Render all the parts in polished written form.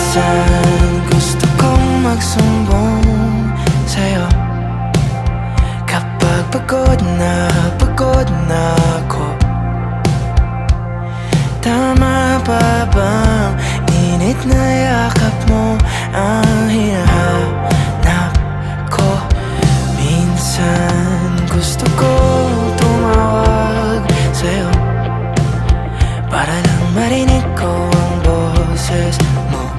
Minsan gusto kong magsumbong sa'yo kapag pagod na ako. Tama pa bang init na yakap mo ang hinahanap ko? Minsan gusto kong tumawag sa'yo para lang marinig ko ang boses mo.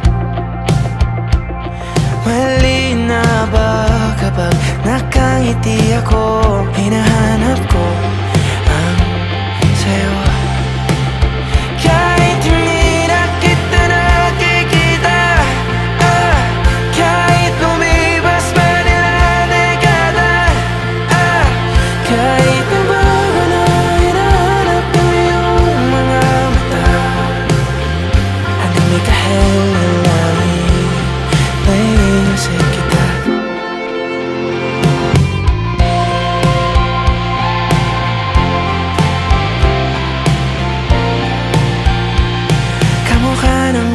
Mali na ba kapag nakangiti ako? Hinahanap ko ang sa'yo. Kahit hindi na kita nakikita, kahit lumipas pa nila dekada, kahit nabago na hinahanap ko yung mga mata, hanggang may kahel na langit, naiisip kita. Kamukha ng